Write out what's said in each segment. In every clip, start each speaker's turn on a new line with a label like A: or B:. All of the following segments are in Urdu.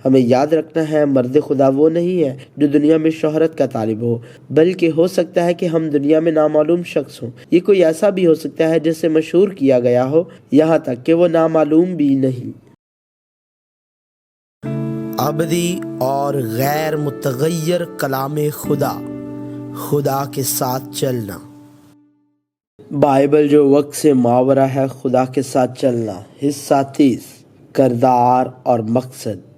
A: ہمیں یاد رکھنا ہے مرد خدا وہ نہیں ہے جو دنیا میں شہرت کا طالب ہو، بلکہ ہو سکتا ہے کہ ہم دنیا میں نامعلوم شخص ہوں۔ یہ کوئی ایسا بھی ہو سکتا ہے جسے مشہور کیا گیا ہو، یہاں تک کہ وہ نامعلوم بھی نہیں۔ ابدی اور غیر متغیر کلام خدا، خدا کے ساتھ چلنا۔ بائبل جو وقت سے ماورا ہے، خدا کے ساتھ چلنا۔ حصہ 30، کردار اور مقصد۔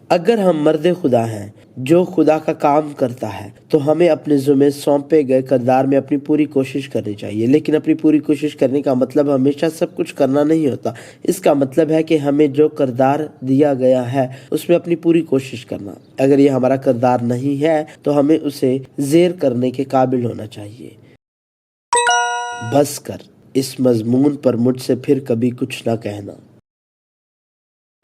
A: اگر ہم مرد خدا ہیں جو خدا کا کام کرتا ہے تو ہمیں اپنے ذمے سونپے گئے کردار میں اپنی پوری کوشش کرنی چاہیے، لیکن اپنی پوری کوشش کرنے کا مطلب ہمیشہ سب کچھ کرنا نہیں ہوتا۔ اس کا مطلب ہے کہ ہمیں جو کردار دیا گیا ہے اس میں اپنی پوری کوشش کرنا۔ اگر یہ ہمارا کردار نہیں ہے تو ہمیں اسے زیر کرنے کے قابل ہونا چاہیے۔ بس کر، اس مضمون پر مجھ سے پھر کبھی کچھ نہ کہنا۔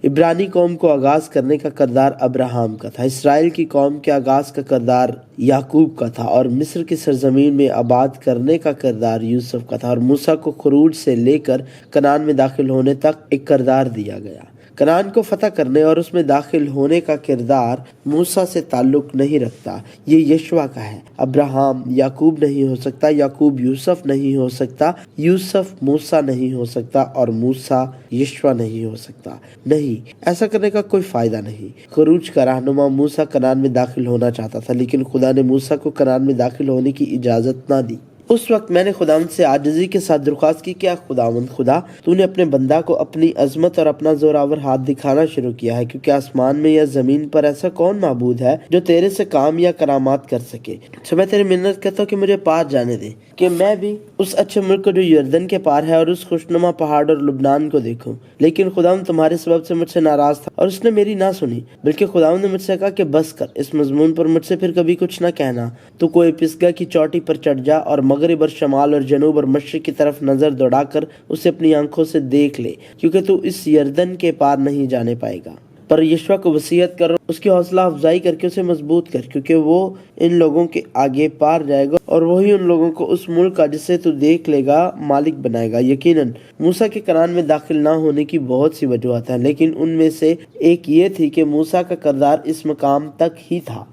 A: عبرانی قوم کو آغاز کرنے کا کردار ابراہم کا تھا، اسرائیل کی قوم کے آغاز کا کردار یعقوب کا تھا، اور مصر کی سرزمین میں آباد کرنے کا کردار یوسف کا تھا، اور موسیٰ کو خروج سے لے کر کنعان میں داخل ہونے تک ایک کردار دیا گیا۔ کنعان کو فتح کرنے اور اس میں داخل ہونے کا کردار موسیٰ سے تعلق نہیں رکھتا، یہ یشوع کا ہے۔ ابراہم یعقوب نہیں ہو سکتا، یعقوب یوسف نہیں ہو سکتا، یوسف موسیٰ نہیں ہو سکتا، اور موسیٰ یشوع نہیں ہو سکتا۔ نہیں، ایسا کرنے کا کوئی فائدہ نہیں۔ خروج کا رہنما موسیٰ کنعان میں داخل ہونا چاہتا تھا، لیکن خدا نے موسیٰ کو کنعان میں داخل ہونے کی اجازت نہ دی۔ اس وقت میں نے خداوند سے عاجزی کے ساتھ درخواست کی، کیا خداوند خدا، تو نے اپنے بندہ کو اپنی عظمت اور اپنا زوراور ہاتھ دکھانا شروع کیا ہے، کیونکہ آسمان میں یا زمین پر ایسا کون معبود ہے جو تیرے سے کام یا کرامات کر سکے۔ تو میں تیری منت کرتا ہوں کہ مجھے پار جانے دے، کہ میں بھی اس اچھے ملک کو جو یردن کے پار ہے اور اس خوشنما پہاڑ اور لبنان کو دیکھوں۔ لیکن خداوند تمہارے سبب سے مجھ سے ناراض تھا اور اس نے میری نہ سنی، بلکہ خداوند نے مجھ سے کہا کہ بس کر، اس مضمون پر مجھ سے پھر کبھی کچھ نہ کہنا۔ تو کوئی پسگا کی چوٹی پر چڑھ جا اور مغرب اور شمال اور جنوب اور مشرق کی طرف نظر دوڑا کر اسے اپنی آنکھوں سے دیکھ لے، کیونکہ تو اس یردن کے پار نہیں جانے پائے گا۔ پر یشوع کو وصیت کر، اس کی حوصلہ افزائی کر کے اسے مضبوط کر، کیونکہ وہ ان لوگوں کے آگے پار جائے گا اور وہی ان لوگوں کو اس ملک کا جسے تو دیکھ لے گا مالک بنائے گا۔ یقیناً موسیٰ کے کنعان میں داخل نہ ہونے کی بہت سی وجوہات ہیں، لیکن ان میں سے ایک یہ تھی کہ موسیٰ کا کردار اس مقام تک ہی تھا۔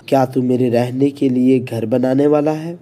A: کیا تو میرے رہنے کے لیے گھر بنانے والا ہے؟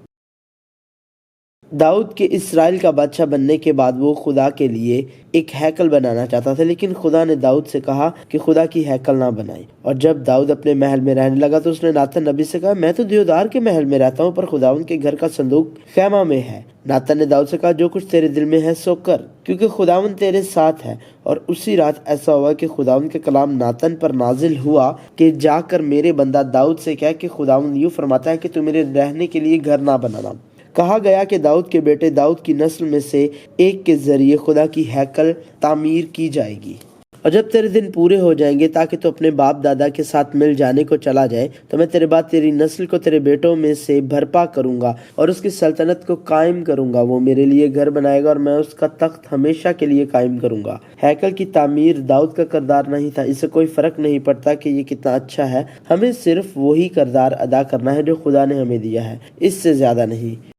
A: داؤد کے اسرائیل کا بادشاہ بننے کے بعد وہ خدا کے لیے ایک ہیکل بنانا چاہتا تھا، لیکن خدا نے داؤد سے کہا کہ خدا کی ہیکل نہ بنائے۔ اور جب داؤد اپنے محل میں رہنے لگا تو اس نے ناتن نبی سے کہا، میں تو دیودار کے محل میں رہتا ہوں، پر خداوند کے گھر کا صندوق خیمہ میں ہے۔ ناتن نے داؤد سے کہا، جو کچھ تیرے دل میں ہے سو کر، کیونکہ خداوند تیرے ساتھ ہے۔ اور اسی رات ایسا ہوا کہ خداوند کے کلام ناتن پر نازل ہوا کہ جا کر میرے بندہ داؤد سے کہہ کہ خداوند یوں فرماتا ہے کہ تو میرے رہنے کے لیے گھر نہ بنانا۔ کہا گیا کہ داؤد کے بیٹے داؤد کی نسل میں سے ایک کے ذریعے خدا کی ہیکل تعمیر کی جائے گی۔ اور جب تیرے دن پورے ہو جائیں گے تاکہ تو اپنے باپ دادا کے ساتھ مل جانے کو چلا جائے، تو میں تیرے بعد تیری نسل کو تیرے بیٹوں میں سے بھرپا کروں گا اور اس کی سلطنت کو قائم کروں گا۔ وہ میرے لیے گھر بنائے گا اور میں اس کا تخت ہمیشہ کے لیے قائم کروں گا۔ ہیکل کی تعمیر داؤد کا کردار نہیں تھا، اس سے کوئی فرق نہیں پڑتا کہ یہ کتنا اچھا ہے، ہمیں صرف وہی کردار ادا کرنا ہے جو خدا نے ہمیں دیا ہے، اس سے زیادہ نہیں۔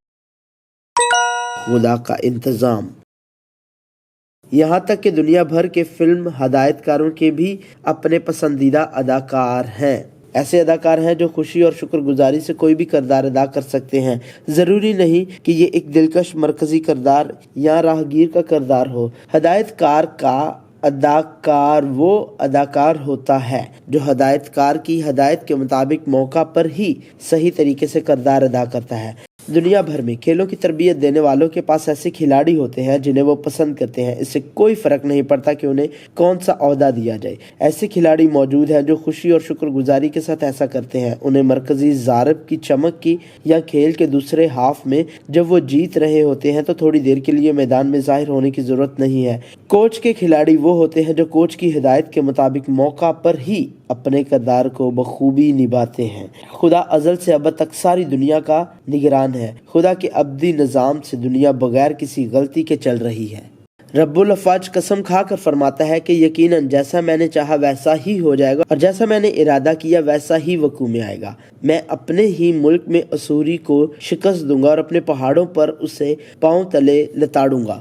A: خدا کا انتظام۔ یہاں تک کہ دنیا بھر کے فلم ہدایت کاروں کے بھی اپنے پسندیدہ اداکار ہیں۔ ایسے اداکار ہیں جو خوشی اور شکر گزاری سے کوئی بھی کردار ادا کر سکتے ہیں۔ ضروری نہیں کہ یہ ایک دلکش مرکزی کردار یا راہگیر کا کردار ہو۔ ہدایت کار کا اداکار وہ اداکار ہوتا ہے جو ہدایت کار کی ہدایت کے مطابق موقع پر ہی صحیح طریقے سے کردار ادا کرتا ہے۔ دنیا بھر میں کھیلوں کی تربیت دینے والوں کے پاس ایسے کھلاڑی ہوتے ہیں جنہیں وہ پسند کرتے ہیں، اس سے کوئی فرق نہیں پڑتا کہ انہیں کون سا عہدہ دیا جائے۔ ایسے کھلاڑی موجود ہیں جو خوشی اور شکر گزاری کے ساتھ ایسا کرتے ہیں۔ انہیں مرکزی ضارب کی چمک کی یا کھیل کے دوسرے ہاف میں جب وہ جیت رہے ہوتے ہیں تو تھوڑی دیر کے لیے میدان میں ظاہر ہونے کی ضرورت نہیں ہے۔ کوچ کے کھلاڑی وہ ہوتے ہیں جو کوچ کی ہدایت کے مطابق موقع پر ہی اپنے کردار کو بخوبی نبھاتے ہیں۔ خدا ازل سے ابد تک ساری دنیا کا نگران ہے۔ خدا کے ابدی نظام سے دنیا بغیر کسی غلطی کے چل رہی ہے۔ رب الافواج قسم کھا کر فرماتا ہے کہ یقیناً جیسا میں نے چاہا ویسا ہی ہو جائے گا اور جیسا میں نے ارادہ کیا ویسا ہی وقوع میں آئے گا۔ میں اپنے ہی ملک میں اسوری کو شکست دوں گا اور اپنے پہاڑوں پر اسے پاؤں تلے لتاڑوں گا۔